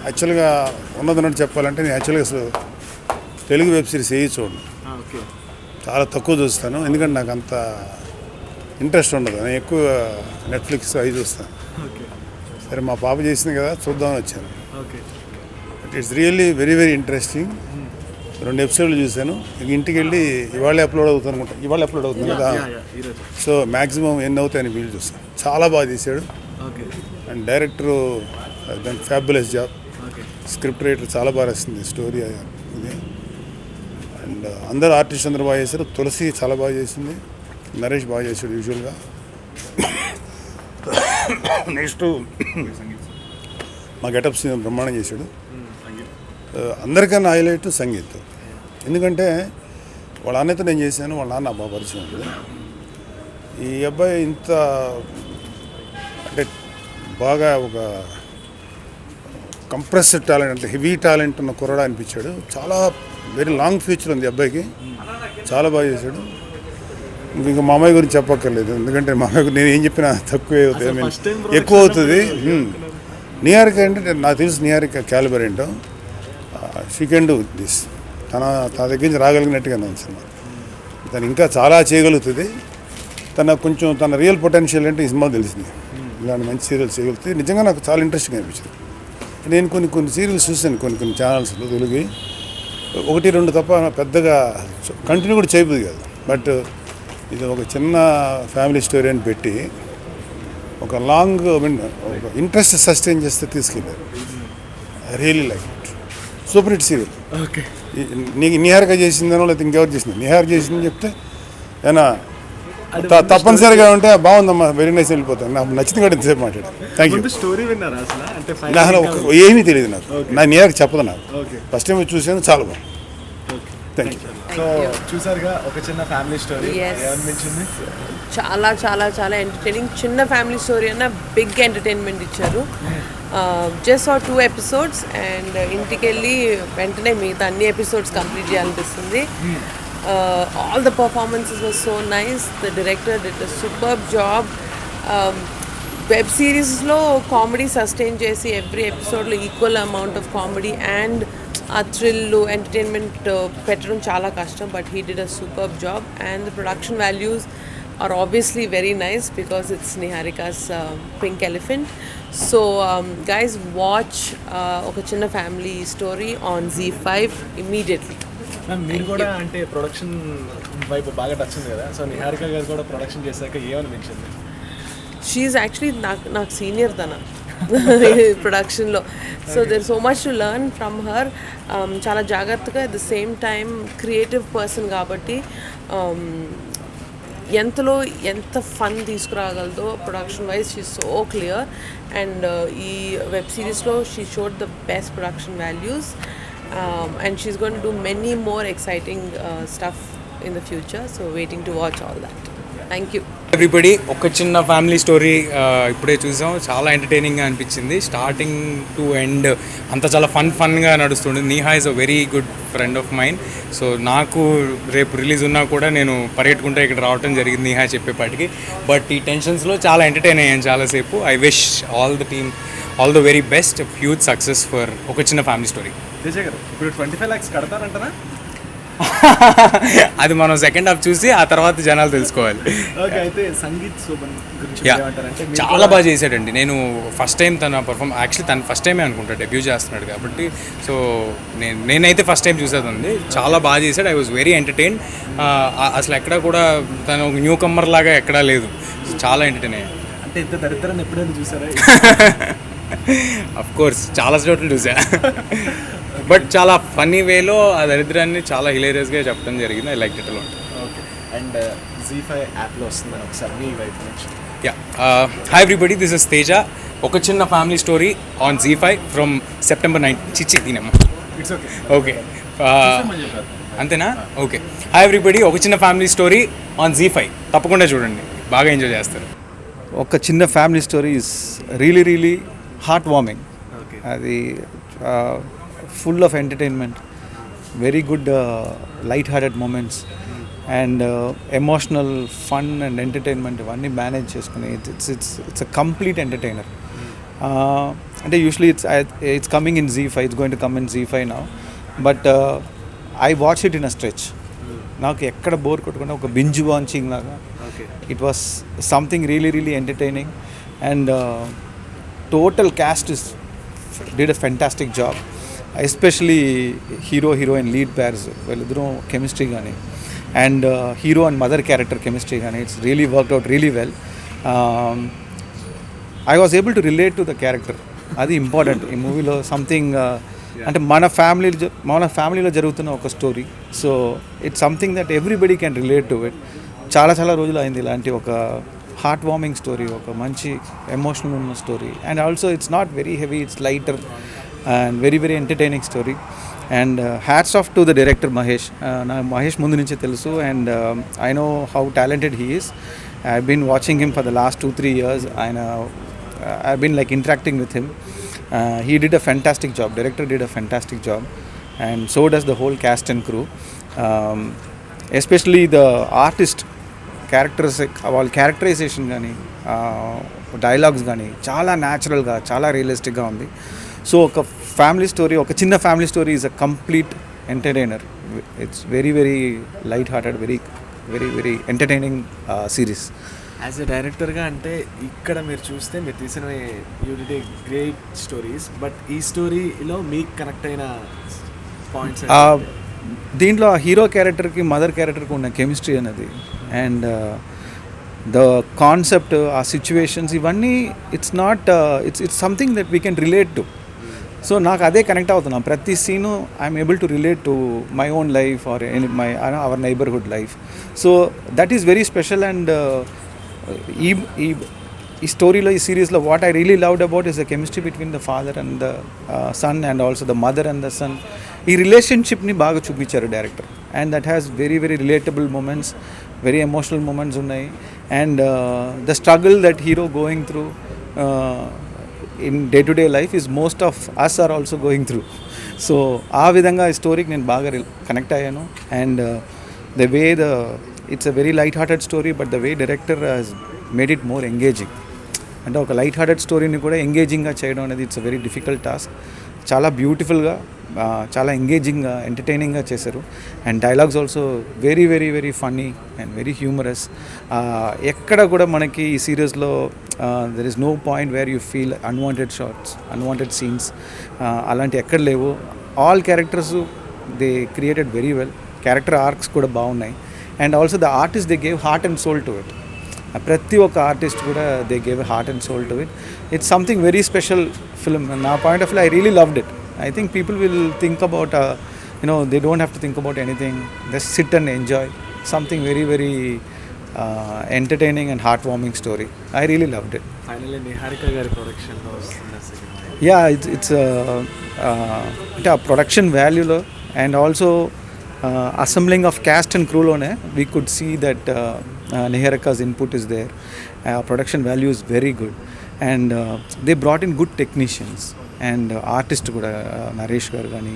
యాక్చువల్గా ఉన్నదన్నట్టు చెప్పాలంటే నేను యాక్చువల్గా అసలు తెలుగు వెబ్ సిరీస్ చూడండి, చాలా తక్కువ చూస్తాను. ఎందుకంటే నాకు అంత ఇంట్రెస్ట్ ఉండదు. నేను ఎక్కువ నెట్ఫ్లిక్స్ అవి చూస్తాను. సరే మా పాప చేసింది కదా చూద్దామని వచ్చాను. It's really very very interesting. 2 ఎపిసోడ్లు చూశాను. ఇంటికి వెళ్ళి ఇవాళ అప్లోడ్ అవుతుంది అనుకుంటా. ఇవాళ అప్లోడ్ అవుతుంది కదా. సో మ్యాక్సిమం ఎన్ని అవుతాయని వీళ్ళు చూస్తాను. చాలా బాగా తీశాడు. అండ్ డైరెక్టరు దానికి ఫ్యాబులస్ జాబ్. స్క్రిప్ట్ రైటర్ చాలా బాగా రాసింది స్టోరీ ఇది. అండ్ అందరు ఆర్టిస్ట్ అందరూ బాగా చేశారు. తులసి చాలా బాగా చేసింది. నరేష్ బాగా చేశాడు యూజువల్గా. నెక్స్ట్ మా గెటప్స్ బ్రహ్మాండం చేశాడు. అందరికన్నా హైలైట్ సంగీత్. ఎందుకంటే వాళ్ళ అన్నతో నేను చేశాను, వాళ్ళ నాన్న బాగా పరిచయం ఉంది. ఈ అబ్బాయి ఇంత అంటే బాగా ఒక కంప్రెస్డ్ టాలెంట్, అంటే హెవీ టాలెంట్ ఉన్న కుర్రాడు అనిపించాడు. చాలా వెరీ లాంగ్ ఫ్యూచర్ ఉంది అబ్బాయికి. చాలా బాగా చేశాడు. ఇంకా మా అమ్మాయి గురించి చెప్పక్కర్లేదు, ఎందుకంటే మా అమ్మాయి నేను ఏం చెప్పినా తక్కువే అవుతుంది, ఎక్కువ అవుతుంది. నిహారిక అంటే నాకు తెలుసు నిహారిక క్యాలిబర్ ఏంటో. She can do this. తన దగ్గర నుంచి రాగలిగినట్టుగా సినిమా. తను ఇంకా చాలా చేయగలుగుతుంది. కొంచెం తన రియల్ పొటెన్షియల్ అంటే ఈ సినిమా తెలిసింది. ఇలాంటి మంచి సీరియల్స్ చేయగలుగుతుంది. నిజంగా నాకు చాలా ఇంట్రెస్టింగ్ అనిపించింది. నేను కొన్ని సీరియల్స్ చూసాను, కొన్ని ఛానల్స్లో తెలుగు 1-2 తప్ప పెద్దగా కంటిన్యూ కూడా చేయబోదు కాదు. బట్ ఇది ఒక చిన్న ఫ్యామిలీ స్టోరీ అని పెట్టి ఒక లాంగ్ ఒక ఇంట్రెస్ట్ సస్టైన్ చేస్తే తీసుకెళ్ళారు. I really like it. Super hit serial. నీకు నిహారిక చేసిందనో లేకపోతే ఇంకెవరు చేసింది, నిహారిక చేసిందని చెప్తే ఏనా తప్పనిసరిగా ఉంటే బాగుందమ్మా, వెరీ నైస్, వెళ్ళిపోతాను. నాకు నచ్చింది కూడా ఇంతసేపు మాట్లాడాను. Thank you. నాకు ఏమీ తెలియదు, నా నిహారిక చెప్పదు నాకు. ఫస్ట్ టైం చూసాను, చాలా బాగుంది. Thank you. సో చూసారుగా ఒక చిన్న ఫ్యామిలీ స్టోరీ, ఏమనిపించింది? చాలా చాలా చాలా ఎంటర్టైనింగ్. చిన్న ఫ్యామిలీ స్టోరీ అన్న బిగ్ ఎంటర్టైన్మెంట్ ఇచ్చారు. జస్ట్ 2 ఎపిసోడ్స్ అండ్ ఇంటికి వెళ్ళి వెంటనే మిగతా అన్ని ఎపిసోడ్స్ కంప్లీట్ చేయాలనిపిస్తుంది. All the performances were so nice. The director did a superb job. Web సిరీస్లో కామెడీ సస్టైన్ చేసి ఎవ్రీ ఎపిసోడ్లో equal amount of comedy and ఆ థ్రిల్ ఎంటర్టైన్మెంట్ పెట్టడం చాలా కష్టం. But he did a superb job and the production values are obviously very nice because it's Niharika's Pink Elephant. So guys, watch oka chinna family story on ZEE5 immediately. మీరు కూడా అంటే production వైపు బాగా touch ఉంది కదా, so Niharika గారు కూడా production చేశాక ఏమనిపించింది? షీఈ్ యాక్చువల్లీ నాకు సీనియర్ తన ప్రొడక్షన్లో. So there so much to learn from her. చాలా జాగ్రత్తగా at the same time creative person కాబట్టి ఎంతలో ఎంత ఫన్ తీసుకురాగలదో production wise she so clear. And ఈ వెబ్ సిరీస్లో she showed the best production values. And she's going to do many more exciting stuff in the future, so waiting to watch all that. Thank you everybody. ఒక చిన్న family story ఇప్పుడే చూసాం. చాలా ఎంటర్టైనింగ్గా అనిపించింది starting to end. అంతా చాలా ఫన్గా నడుస్తుంది. Neha is a very good friend of mind. So నాకు రేపు రిలీజ్ ఉన్నా కూడా నేను పరిగెట్టుకుంటే ఇక్కడ రావడం జరిగింది నీహా చెప్పేపాటికి. బట్ ఈ టెన్షన్స్లో చాలా ఎంటర్టైన్ అయ్యాను చాలాసేపు. I wish all the team all the very best, huge success for ఒక చిన్న ఫ్యామిలీ స్టోరీ. ఇప్పుడు 25 lakhs కడతారంటారా? అది మనం సెకండ్ హాఫ్ చూసి ఆ తర్వాత జనాలు తెలుసుకోవాలి. అయితే సంగీత్ శోభన్ గురించి చాలా బాగా చేశాడండి. నేను ఫస్ట్ టైం తన యాక్చువల్లీ తను ఫస్ట్ టైమే అనుకుంటా డెబ్యూ చేస్తున్నాడు కాబట్టి. సో నేనైతే ఫస్ట్ టైం చూసేది. చాలా బాగా చేశాడు. I was very entertain. అసలు ఎక్కడా కూడా తను ఒక న్యూ కమ్మర్ లాగా ఎక్కడా లేదు. చాలా ఎంటర్టైన్ అయ్యాను. అంటే ఇంత దరిద్రాన్ని ఎప్పుడైనా చూసారా? అఫ్ కోర్స్ చాలా చోట్ల చూసా. బట్ చాలా ఫన్నీ వేలో ఆ దరిద్రాన్ని చాలా హిలేరియస్గా చెప్పడం జరిగింది. I like it a lot. Okay. And ZEE5 యాప్లో వస్తుందని ఒకసారి మీ వైపు నుంచి. Yeah, hi everybody, this is Teja. ఒక చిన్న family story on ZEE5 from September 9. చిచ్చి తినమ్మ. It's okay. ఓకే, అంతేనా? ఓకే. హాయ్ ఎవ్రీబడి, ఒక చిన్న ఫ్యామిలీ స్టోరీ ఆన్ ZEE5 తప్పకుండా చూడండి, బాగా ఎంజాయ్ చేస్తారు. ఒక చిన్న family story is really heart warming. అది full of entertainment, very good light-hearted moments and emotional fun and entertainment ఇవన్నీ మేనేజ్ చేసుకుని ఇట్స్ అ కంప్లీట్ ఎంటర్టైనర్. అంటే usually it's coming in Z5, it's going to come in Z5 now, but I watch it in a stretch. నాకు ఎక్కడ bore కొట్టకుండా ఒక binge watching లాగా okay. It was something really entertaining, and total cast did a fantastic job, especially heroine lead pairs వీళ్ళిద్దరూ chemistry కానీ, and hero and mother character chemistry కానీ it's really worked out really well. I was able to relate to the character, అది important ఈ మూవీలో. Something అంటే మన ఫ్యామిలీలో జరుగుతున్న ఒక story, so it's something that everybody can relate to it. చాలా రోజులు అయింది ఇలాంటి ఒక హార్ట్ వార్మింగ్ స్టోరీ, ఒక మంచి ఎమోషనల్ ఉన్న story, and also it's not very heavy, it's lighter and very entertaining story. And hats off to the director Mahesh. నా మహేష్ ముందు నుంచే తెలుసు, and I know how talented he is. I been watching him for the last 2-3 years. I've been like interacting with him. He did a fantastic job. Director did a fantastic job, and so does the whole cast and crew. Especially the artist characters, వాళ్ళ characterisation కానీ dialogues కానీ చాలా న్యాచురల్గా, చాలా రియలిస్టిక్గా ఉంది. So ఒక family story, ఒక చిన్న family story is a complete entertainer. It's very light hearted, very entertaining series. As a డైరెక్టర్గా అంటే ఇక్కడ మీరు చూస్తే మీరు తీసిన you did a great stories, but ఈ స్టోరీలో మీకు కనెక్ట్ అయిన పాయింట్స్ దీంట్లో ఆ హీరో క్యారెక్టర్కి మదర్ క్యారెక్టర్కి ఉన్న కెమిస్ట్రీ అనేది, అండ్ ద కాన్సెప్ట్, ఆ సిచ్యువేషన్స్, ఇవన్నీ it's something that we can relate to. So నాకు అదే కనెక్ట్ అవుతున్నాం. ప్రతి scene I'm able to relate to my own life or our neighbourhood life. So that is very special. And ఈ స్టోరీలో, ఈ సిరీస్లో what I really loved about is the chemistry between the father and the son, and also the mother and the son. ఈ రిలేషన్షిప్ని బాగా చూపించారు director, and that has very relatable moments, very emotional moments ఉన్నాయి. And the struggle that hero going through in day to day life is most of us are also going through. So ఆ విధంగా ఈ స్టోరీకి నేను బాగా కనెక్ట్ అయ్యాను. And the way it's a very light hearted story, but the way director has made it more engaging. అంటే ఒక light hearted స్టోరీని కూడా ఎంగేజింగ్గా చేయడం అనేది it's a very difficult task. చాలా బ్యూటిఫుల్గా, చాలా ఎంగేజింగ్గా, ఎంటర్టైనింగ్గా చేశారు. And dialogues also very funny and very humorous. ఎక్కడ కూడా మనకి ఈ సీరియస్లో there is no point where you feel unwanted shots, unwanted scenes అలాంటి ఎక్కడ లేవు. All characters they created very well. Character arcs కూడా బాగున్నాయి. And also the artist they gave heart and soul to it. ప్రతి ఒక్క ఆర్టిస్ట్ కూడా they gave heart and soul to it. It's something very special film. నా point of view I really loved it. I think people will think about, they don't have to think about anything. Just sit and enjoy something very entertaining and heartwarming story. I really loved it. Finally Niharika గారి ప్రొడక్షన్లో వస్తున్న సినిమా. Yeah, it's అంటే ఆ production వాల్యూలో and also assembling of cast and క్రూలోనే we could see that Niharika's input is there. Production value is very good, and they brought in good technicians and artist కూడా నరేష్ గారు కానీ,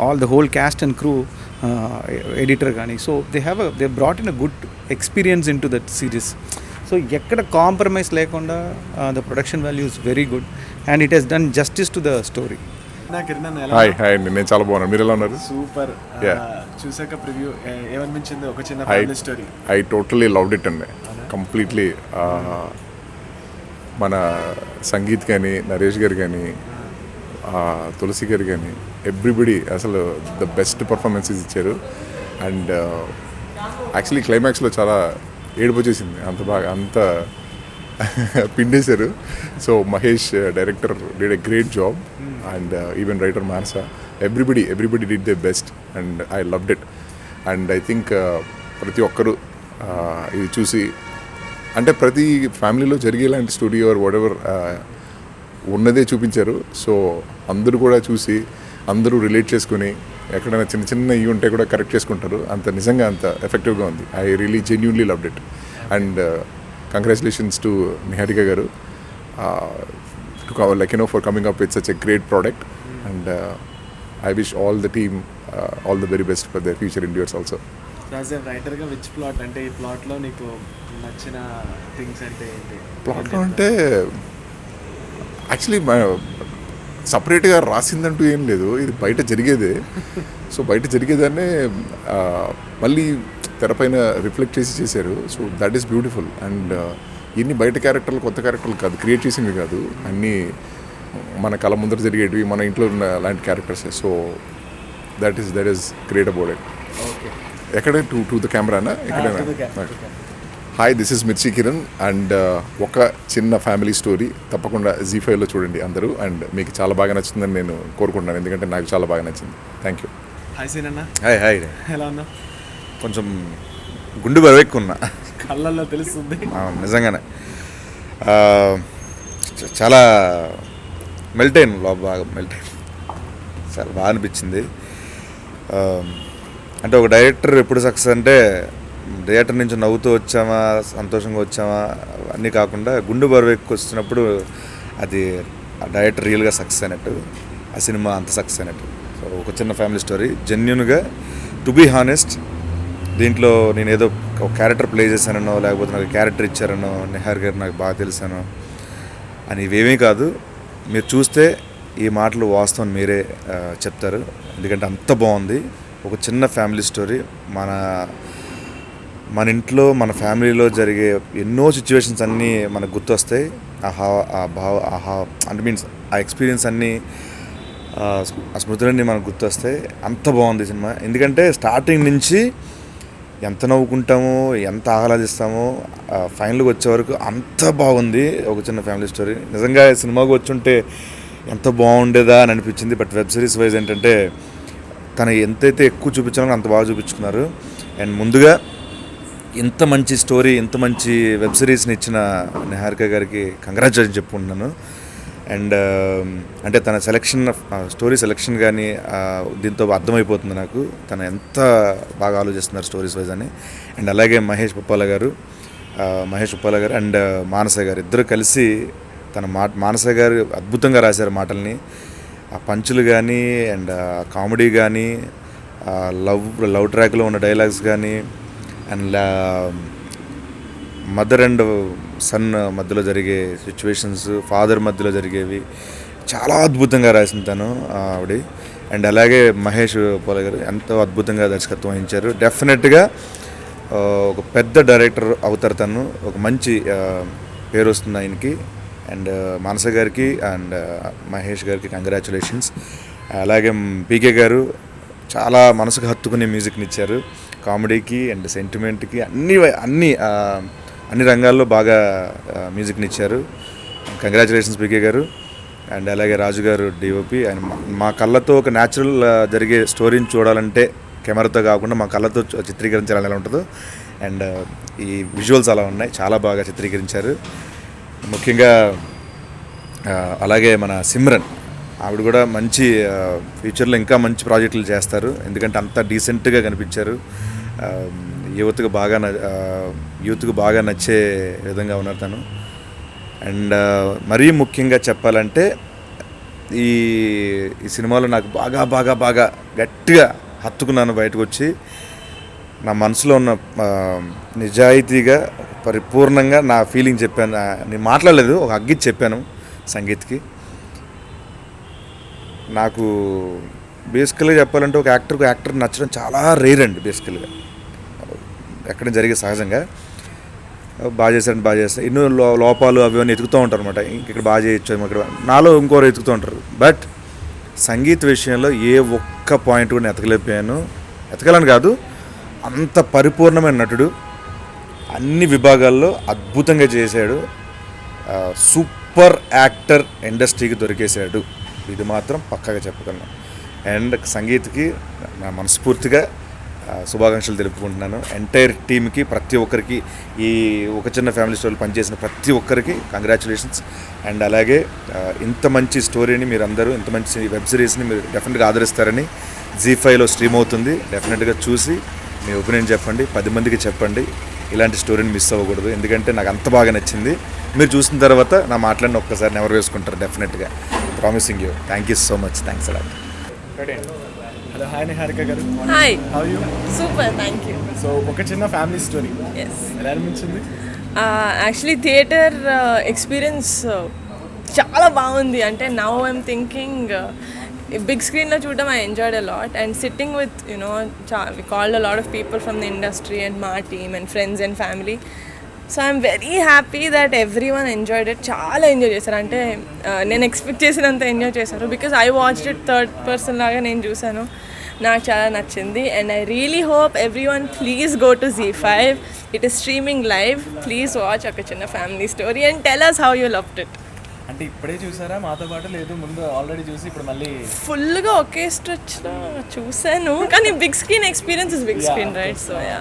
all the whole cast and crew, editor కానీ. So they brought in a good experience in to that series. సో ఎక్కడ compromise లేకుండా the production value is very good, and it has done justice to the story. Hi అండి, నేను చాలా బాగున్నాను. మీరు ఎలా ఉన్నారు? సూపర్. చూసాక ప్రివ్యూ ఏమనిపించింది? ఒక చిన్న I family story. Totally loved it అండి, కంప్లీట్లీ. మన సంగీత్ కానీ, నరేష్ గారు కానీ, తులసి గారు కానీ, ఎవ్రీబడి అసలు ద బెస్ట్ పర్ఫార్మెన్సెస్ ఇచ్చారు. అండ్ యాక్చువల్లీ క్లైమాక్స్లో చాలా ఏడుపు వచ్చేసింది, అంత బాగా అంత పిండేశారు. So Mahesh director did a great job, and even writer Manasa, everybody did the best, and I loved it. And I think ప్రతి ఒక్కరూ ఇది చూసి, అంటే ప్రతి ఫ్యామిలీలో జరిగేలాంటి స్టోరీ ఆర్ వాటెవర్ ఉన్నదే చూపించారు. సో అందరూ కూడా చూసి, అందరూ రిలేట్ చేసుకుని, ఎక్కడైనా చిన్న ఇవి ఉంటే కూడా కరెక్ట్ చేసుకుంటారు. అంత నిజంగా అంత ఎఫెక్టివ్గా ఉంది. I really genuinely loved it. And congratulations to Niharika గారు, for coming up with such a great product. And I wish all the team all the very best for their future endeavors also. As a రైటర్గా which plot, అంటే ఈ ప్లాట్లో నీకు నచ్చిన things అంటే ఏంటి? ప్లాట్లో అంటే actually సపరేట్గా రాసిందంటూ ఏం లేదు, ఇది బయట జరిగేదే. సో బయట జరిగేదాన్నే మళ్ళీ తెరపైన రిఫ్లెక్ట్ చేశారు. So that is beautiful. And ఇన్ని బయట క్యారెక్టర్లు, కొత్త క్యారెక్టర్లు కాదు, క్రియేట్ చేసినవి కాదు, అన్నీ మన కళ ముందర జరిగేటివి, మన ఇంట్లో ఉన్న లాంటి క్యారెక్టర్సే. So that is great about it. ఎక్కడ టు ద కెమెరానా ఎక్కడైనా? హాయ్, దిస్ ఇస్ మిర్చి కిరణ్ అండ్ ఒక చిన్న ఫ్యామిలీ స్టోరీ తప్పకుండా జీ5లో చూడండి అందరూ. అండ్ మీకు చాలా బాగా నచ్చుతుందని నేను కోరుకుంటున్నాను, ఎందుకంటే నాకు చాలా బాగా నచ్చింది. Thank you. హాయ్ సీన్ అన్న, హాయ్ హాయ్. ఎలా ఉన్నా? కొంచెం గుండు బరువెక్కున్నా, కళ్ళల్లో తెలుస్తుంది. నిజంగానే చాలా మెల్ట్ అయ్యాను, బాగా మెల్ట్ అయ్యాను, చాలా బాగా అనిపించింది. అంటే ఒక డైరెక్టర్ ఎప్పుడు సక్సెస్ అంటే థియేటర్ నుంచి నవ్వుతూ వచ్చామా, సంతోషంగా వచ్చామా అన్నీ కాకుండా గుండు బరువు ఎక్కువ వచ్చినప్పుడు అది ఆ డైరెక్టర్ రియల్గా సక్సెస్ అయినట్టు, ఆ సినిమా అంత సక్సెస్ అయినట్టు. సో ఒక చిన్న ఫ్యామిలీ స్టోరీ, జెన్యున్గా టు బీ హానెస్ట్. దీంట్లో నేను ఏదో ఒక క్యారెక్టర్ ప్లే చేశానో, లేకపోతే నాకు క్యారెక్టర్ ఇచ్చారనో, నిహార్ గారు నాకు బాగా తెలుసానో అని ఇవేమీ కాదు. మీరు చూస్తే ఈ మాటలు వాస్తవం మీరే చెప్తారు, ఎందుకంటే అంత బాగుంది. ఒక చిన్న ఫ్యామిలీ స్టోరీ, మన ఇంట్లో మన ఫ్యామిలీలో జరిగే ఎన్నో సిచ్యువేషన్స్ అన్నీ మనకు గుర్తొస్తాయి. అంటే మీన్స్ ఆ ఎక్స్పీరియన్స్ అన్నీ, ఆ స్మృతులన్నీ మనకు గుర్తొస్తాయి. అంత బాగుంది సినిమా, ఎందుకంటే స్టార్టింగ్ నుంచి ఎంత నవ్వుకుంటామో, ఎంత ఆహ్లాదిస్తామో, ఫైనల్కి వచ్చే వరకు అంత బాగుంది. ఒక చిన్న ఫ్యామిలీ స్టోరీ. నిజంగా సినిమాకి వచ్చుంటే ఎంత బాగుండేదా అని అనిపించింది. బట్ వెబ్ సిరీస్ వైజ్ ఏంటంటే తను ఎంతైతే ఎక్కువ చూపించాలో అంత బాగా చూపించుకున్నారు. అండ్ ముందుగా ఇంత మంచి స్టోరీ, ఇంత మంచి వెబ్ సిరీస్ని ఇచ్చిన నిహారిక గారికి కంగ్రాచులేషన్ చెప్పుకుంటున్నాను. అండ్ అంటే తన సెలెక్షన్, స్టోరీ సెలెక్షన్ కానీ దీంతో అర్థమైపోతుంది నాకు తను ఎంత బాగా ఆలోచిస్తున్నారు స్టోరీస్ వైజ్ అని. అండ్ అలాగే మహేష్ ఉప్పాల గారు అండ్ మానస గారు ఇద్దరు కలిసి మానస గారు అద్భుతంగా రాశారు మాటల్ని. ఆ పంచులు కానీ అండ్ కామెడీ కానీ, లవ్ ట్రాక్లో ఉన్న డైలాగ్స్ కానీ, అండ్ మదర్ అండ్ సన్ మధ్యలో జరిగే సిచ్యువేషన్స్, ఫాదర్ మధ్యలో జరిగేవి చాలా అద్భుతంగా రాసింది తను ఆవిడ. అండ్ అలాగే మహేష్ ఉప్పాల గారు ఎంతో అద్భుతంగా దర్శకత్వం వహించారు. డెఫినెట్గా ఒక పెద్ద డైరెక్టర్ అవుతారు తను, ఒక మంచి పేరు వస్తుంది ఆయనకి. అండ్ మానస గారికి అండ్ మహేష్ గారికి కంగ్రాచులేషన్స్. అలాగే పీకే గారు చాలా మనసుకు హత్తుకునే మ్యూజిక్ని ఇచ్చారు, కామెడీకి అండ్ సెంటిమెంట్కి అన్ని రంగాల్లో బాగా మ్యూజిక్ని ఇచ్చారు. కంగ్రాచులేషన్స్ పీకే గారు. అండ్ అలాగే రాజు గారు డిఓపి. ఆయన మా కళ్ళతో ఒక న్యాచురల్ జరిగే స్టోరీని చూడాలంటే కెమెరాతో కాకుండా మా కళ్ళతో చిత్రీకరించాలని ఎలా ఉంటుందో, అండ్ ఈ విజువల్స్ అలా ఉన్నాయి, చాలా బాగా చిత్రీకరించారు. ముఖ్యంగా అలాగే మన సిమ్రన్, ఆవిడ కూడా మంచి ఫ్యూచర్లో ఇంకా మంచి ప్రాజెక్టులు చేస్తారు, ఎందుకంటే అంత డీసెంట్గా కనిపించారు. యూత్కు బాగా నచ్చే విధంగా ఉన్నారు తను. అండ్ మరీ ముఖ్యంగా చెప్పాలంటే ఈ సినిమాలో నాకు బాగా గట్టిగా హత్తుకున్నాను. బయటకు వచ్చి నా మనసులో ఉన్న నిజాయితీగా పరిపూర్ణంగా నా ఫీలింగ్ చెప్పాను. నేను మాట్లాడలేదు, ఒక అగ్గిచ్చి చెప్పాను సంగీత్కి. నాకు బేసికల్గా చెప్పాలంటే ఒక యాక్టర్ నచ్చడం చాలా రేర్ అండి. బేసికల్గా ఎక్కడ జరిగే సహజంగా బాగా చేస్తారు, ఎన్నో లోపాలు అవి ఎతుకుతూ ఉంటారు అనమాట. ఇక్కడ బాగా చేయొచ్చు, ఇక్కడ నాలో ఇంకోరు ఎతుకుతూ ఉంటారు. బట్ సంగీత విషయంలో ఏ ఒక్క పాయింట్ కూడా ఎతకలేని కాదు, అంత పరిపూర్ణమైన నటుడు, అన్ని విభాగాల్లో అద్భుతంగా చేశాడు. సూపర్ యాక్టర్ ఇండస్ట్రీకి దొరికేశాడు, ఇది మాత్రం పక్కాగా చెప్పగలను. అండ్ సంగీత్కి నా మనస్ఫూర్తిగా శుభాకాంక్షలు తెలుపుకుంటున్నాను. ఎంటైర్ టీమ్కి, ప్రతి ఒక్కరికి, ఈ ఒక చిన్న ఫ్యామిలీ స్టోరీలో పనిచేసిన ప్రతి ఒక్కరికి కంగ్రాచులేషన్స్. అండ్ అలాగే ఇంత మంచి స్టోరీని మీరు అందరూ, ఇంత మంచి వెబ్ సిరీస్ని మీరు డెఫినెట్గా ఆదరిస్తారని. జీ5లో స్ట్రీమ్ అవుతుంది, డెఫినెట్గా చూసి మీ ఒపీనియన్ చెప్పండి, 10 మందికి చెప్పండి. ఇలాంటి స్టోరీని మిస్ అవ్వకూడదు, ఎందుకంటే నాకు అంత బాగా నచ్చింది. మీరు చూసిన తర్వాత నా మాటలన్నీ ఒక్కసారి నెవరు వేసుకుంటారు డెఫినెట్గా, promising you. Thank you so much, thanks a lot. Hello, hi Niharika garu. Hi, how you? Super, thank you. So ఒక చిన్న ఫ్యామిలీ స్టోరీ ఎలా అనిపించింది? యాక్చువల్లీ థియేటర్ ఎక్స్పీరియన్స్ చాలా బాగుంది. అంటే నౌ ఐఎమ్ థింకింగ్ బిగ్ స్క్రీన్లో చూడడం I enjoyed a lot and sitting with we called a lot of people from the industry and మా team and friends and family. So I'm very happy that every one enjoyed it. చాలా enjoy చేశారు. అంటే నేను expect చేసినంత enjoy చేశారు because I watched it third person లాగా నేను చూశాను. నాకు చాలా నచ్చింది and I really hope every one please go to ZEE5. It is streaming live. Please watch ఒక చిన్న family story and tell us how you loved it. అంటే ఇప్పుడే చూసారా మాతో పాటు, లేదు ముందు ఆల్రెడీ చూసి ఇప్పుడు మళ్ళీ ఫుల్గా ఒకే స్ట్రెచ్లో చూశాను కానీ big screen experience is big screen right. So yeah.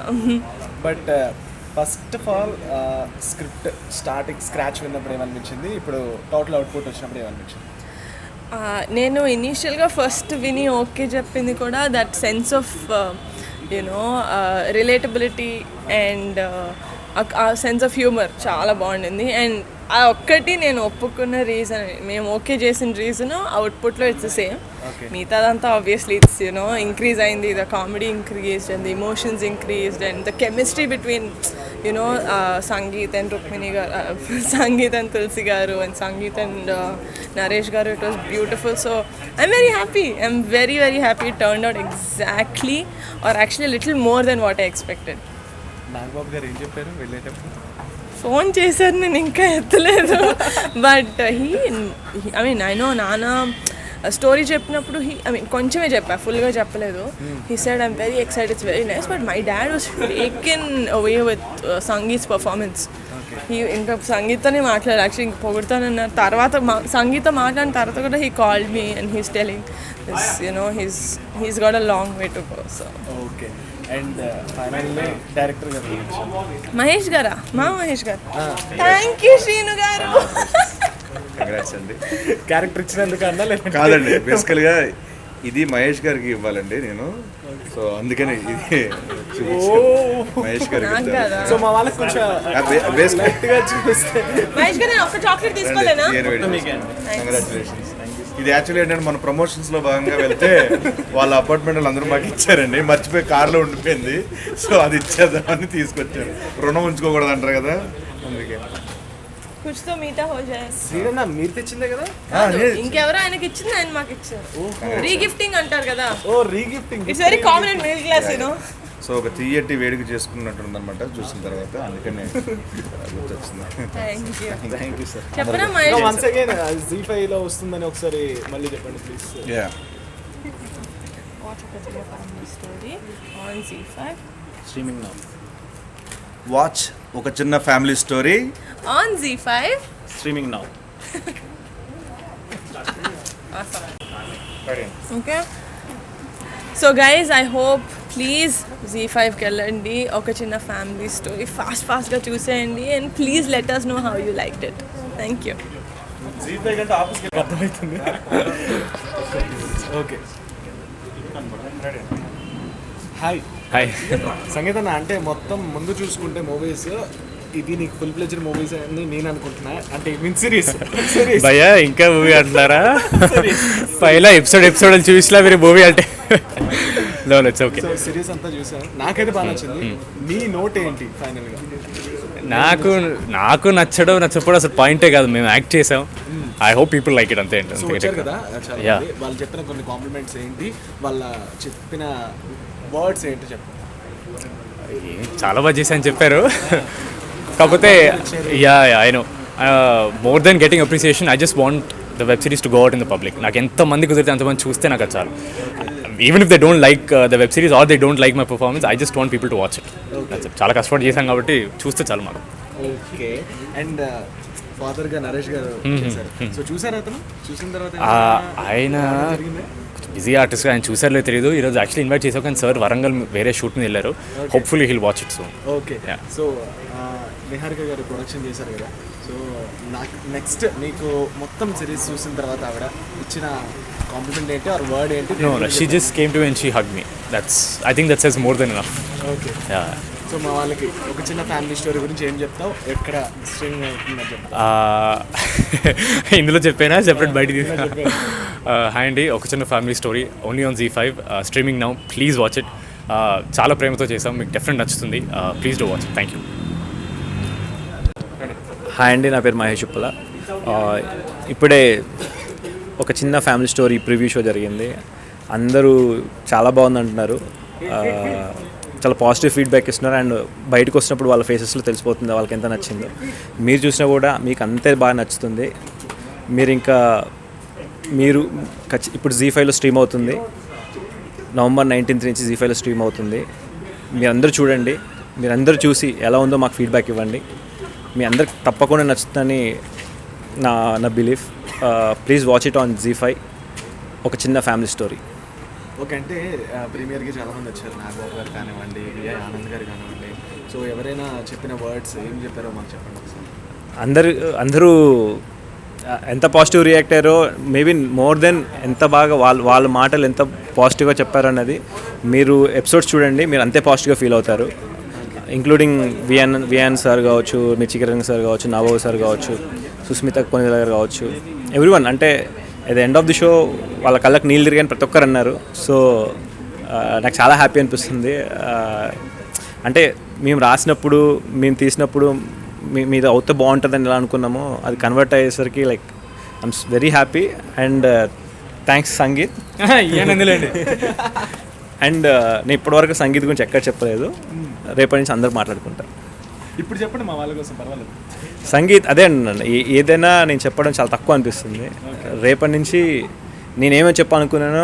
But first of all script starting scratch విన్నప్పుడు ఏమనిపించింది, ఇప్పుడు టోటల్ అవుట్పుట్ వచ్చినప్పుడు ఏమనిపించింది? నేను ఇనీషియల్గా ఫస్ట్ విని ఓకే చెప్పింది కూడా that sense of relatability and ఆ సెన్స్ ఆఫ్ హ్యూమర్ చాలా బాగుండింది. అండ్ ఆ ఒక్కటి నేను ఒప్పుకున్న రీజన్, మేము ఓకే చేసిన రీజన్ అవుట్పుట్లో ఇట్స్ సేమ్. మిగతాదంతా ఆబ్వియస్లీ ఇట్స్ ఇంక్రీజ్ అయింది. The comedy increased and the emotions increased and the chemistry between sangeet and Rukmini గారు, సంగీత్ అండ్ తులసి గారు and sangeet and Naresh garu. It was beautiful. So I'm very happy. I'm very very happy. It turned out exactly or actually little more then what I expected. Nagababu garu ఏం చెప్పారు వెళ్ళేటప్పుడు? Phone చేశారు, నేను ఇంకా ఎత్తలేదు. But I know నాన్న స్టోరీ చెప్పినప్పుడు కొంచెమే చెప్పా, ఫుల్గా చెప్పలేదు. He said I'm very excited, it's very nice. But my dad was taken away with Sangeeth performance. ఇంకా సంగీతనే మాట్లాడారు యాక్చువల్లీ, ఇంక పొగుడుతానన్నారు. తర్వాత సంగీత మాట్లాడిన తర్వాత కూడా he called me and he's telling he's got a long way to go. So okay. And finally director గారు మహేష్ గారా? మా మహేష్ గారు. థ్యాంక్ యూ శ్రీను గారు. కంగ్రాట్స్ అండి. క్యారెక్టర్ ఇచ్చినందుకు అన్నా లేదు? కాదండి, బేసికల్గా ఇది మహేష్ గారికి ఇవ్వాలండి నేను, సో అందుకని ఇది మహేష్ గారికి నాకు కదా. సో మా వాళ్ళకి కొంచెం గట్టిగా చూపిస్తే మహేష్ గారు నేను ఒక్క చాక్లెట్ తీసుకోలేనా? కంగ్రాచులేషన్స్. ఇది యాక్చువల్లీ ఏంటంటే మన ప్రమోషన్స్లో భాగంగా వెళ్తే వాళ్ళ అపార్ట్మెంట్ వాళ్ళు అందరూ మాకు ఇచ్చారండి, మర్చిపోయి కార్లో ఉండిపోయింది. సో అది ఇచ్చేద్దామని తీసుకొచ్చారు. రుణం ఉంచుకోకూడదు అంటారు కదా, అందుకే. కుచ్ తో మీఠా హో జాయే. శ్రీరన్న మీరు తెచ్చిందే కదా? ఇంకెవరో ఆయనకి ఇచ్చింది, ఆయన మాకు ఇచ్చారు. రీగిఫ్టింగ్ అంటారు కదా. Oh regifting. It's very common in middle class so ఒక తీయటి వేడుక చేసుకున్నట్టుంది అనమాట చూసిన తర్వాత, అందుకనే గుర్తొచ్చింది. Thank you sir. చెప్పనా మహేష్? వన్స్ అగైన్ ZEE5 లో వస్తుందని ఒకసారి మళ్ళీ చెప్పండి please. Yeah, story on ZEE5 streaming now. Watch ఒక చిన్న family story on ZEE5 streaming now. Okay. So guys, I hope please ZEE5కి వెళ్ళండి, ఒక చిన్న ఫ్యామిలీ స్టోరీ ఫాస్ట్గా చూసేయండి and please let us know how you liked it. Thank you. ZEE5 కంటే ఆఫీస్కి అర్థమవుతుంది. ఓకే. హాయ్. హాయ్. సంగీతన్న, అంటే మొత్తం ముందు చూసుకుంటే మూవీస్ ఇది నీకు ఫుల్ ప్లెజర్ మూవీస్ అని నేను అనుకుంటున్నా. అంటే మీన్ సిరీస్ భయ్యా ఇంకా మూవీ అంటున్నారా? పైలా ఎపిసోడ్ చూసినా మీరు మూవీ అంటే ఇట్స్ ఓకే. సో సిరీస్ అంతా చూసాను, నాకైతే బాగా నచ్చింది. మీ నోట్ ఏంటి ఫైనల్గా? నాకు నచ్చకపోవడం అసలు పాయింటే కాదు, మేము యాక్ట్ చేసాం. I hope people like it అంతే. సో వచ్చారు కదా చాలా మంది, వాళ్ళు చెప్పిన కొన్ని కాంప్లిమెంట్స్ ఏంటి, వాళ్ళ చెప్పిన వర్డ్స్ ఏంటి చెప్పండి. చాలా బాగా చేశాను చెప్పారు. కాకపోతే I know more then getting appreciation, I just want the web series to go out in the public. నాకు ఎంతమంది కుదిరితే అంతమంది చూస్తే నాకు అది చాలు. Even if they don't like the web series or they don't like my performance, I just want people to watch it. చాలా కష్టపడి చేశాం కాబట్టి చూస్తే చాలు మాకు. ఓకే. అండ్ ఫాదర్గా నరేష్ గారు చేశారు. సో చూసారా అతను? చూసిన తర్వాత ఆయన బిజీ ఆర్టిస్ట్గా ఆయన చూసారో తెలియదు. ఈరోజు యాక్చువల్లీ ఇన్వైట్ చేసాం కానీ సార్ వరంగల్ వేరే షూట్ మీద వెళ్ళారు. Hopefully hill watch it soon. Okay. So Niharika గారు ప్రొడక్షన్ చేశారు కదా, సో నాకు నెక్స్ట్ మీకు మొత్తం సిరీస్ చూసిన తర్వాత ఆవిడ ఇచ్చిన కాంప్లిమెంట్ ఏంటి ఆర్ వర్డ్ ఏంటి? No, she just came to me and she hugged me. I think that says more than enough. Okay. Yeah. So మా వాళ్ళకి ఒక చిన్న ఫ్యామిలీ స్టోరీ గురించి ఏం చెప్తావు, ఎక్కడ స్ట్రీమింగ్ అవుతుందని చెప్తావు? ఇందులో చెప్పానా సెపరేట్ బయట హాయ్ అండి, ఒక చిన్న family story only on ZEE5 streaming now. Please watch it. చాలా ప్రేమతో చేసాం, మీకు డెఫినెట్ నచ్చుతుంది. Please do watch it. Thank you. Hi అండి, నా పేరు మహేష్ ఉప్పల. ఇప్పుడే ఒక చిన్న ఫ్యామిలీ స్టోరీ ప్రివ్యూ షో జరిగింది. అందరూ చాలా బాగుంది అంటున్నారు. చాలా పాజిటివ్ ఫీడ్బ్యాక్ ఇస్తున్నారు. అండ్ బయటకు వచ్చినప్పుడు వాళ్ళ ఫేసెస్లో తెలిసిపోతుంది వాళ్ళకి ఎంత నచ్చిందో. మీరు చూసినా కూడా మీకు అంతే బాగా నచ్చుతుంది. మీరు ఇప్పుడు జీ5లో స్ట్రీమ్ అవుతుంది. November 19th నుంచి జీ5లో స్ట్రీమ్ అవుతుంది. మీరందరూ చూడండి. మీరందరూ చూసి ఎలా ఉందో మాకు ఫీడ్బ్యాక్ ఇవ్వండి. మీ అందరికి తప్పకుండా నచ్చుతుందని నా belief. Please watch it on ZEE5. ఒక చిన్న ఫ్యామిలీ స్టోరీ. ఓకే, అంటే ప్రీమియర్కి చాలామంది వచ్చారు. నాగబాబు గారు కానివ్వండి, విజయ్ ఆనంద్ గారు కానివ్వండి. సో ఎవరైనా చెప్పిన వర్డ్స్ ఏం చెప్పారో మాకు చెప్పండి ఒకసారి. అందరూ ఎంత పాజిటివ్ రియాక్ట్ అయ్యారో, మేబీ మోర్ దెన్ ఎంత బాగా వాళ్ళ మాటలు ఎంత పాజిటివ్గా చెప్పారో అన్నది మీరు ఎపిసోడ్స్ చూడండి, మీరు అంతే పాజిటివ్గా ఫీల్ అవుతారు. ఇంక్లూడింగ్ వియాన్ సార్ కావచ్చు, మిర్చికిరణ్ సార్ కావచ్చు, నాబాబు సార్ కావచ్చు, సుస్మిత కొనిదల గారు కావచ్చు, ఎవ్రీవన్. అంటే at the end of the show వాళ్ళ కళ్ళకి నీళ్ళు తిరిగాని ప్రతి ఒక్కరు అన్నారు. సో నాకు చాలా హ్యాపీ అనిపిస్తుంది. అంటే మేము రాసినప్పుడు, మేము తీసినప్పుడు మీద అవుతే బాగుంటుందని ఎలా అనుకున్నామో అది కన్వర్ట్ అయ్యేసరికి like I'm very happy. And thanks sangeet. And నేను ఇప్పటివరకు సంగీత్ గురించి ఎక్కడ చెప్పలేదు. రేపటి నుంచి అందరూ మాట్లాడుకుంటారు. ఇప్పుడు చెప్పండి మా వాళ్ళ కోసం, పర్వాలేదు. సంగీత్ అదే అండి, ఏదైనా నేను చెప్పడం చాలా తక్కువ అనిపిస్తుంది. రేపటి నుంచి నేనేమో చెప్పాలనుకున్నానో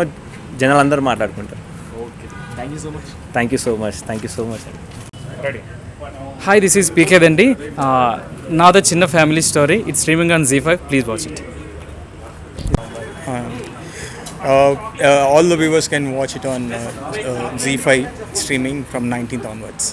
జనాలు అందరూ మాట్లాడుకుంటారు. Okay, thank you so much. Thank you so much. Thank you so much. Hi, this is PK Dandi. Now the Chinna family story. It's streaming on Z5. Please watch it. All the viewers can watch it on Z5 streaming from 19th onwards.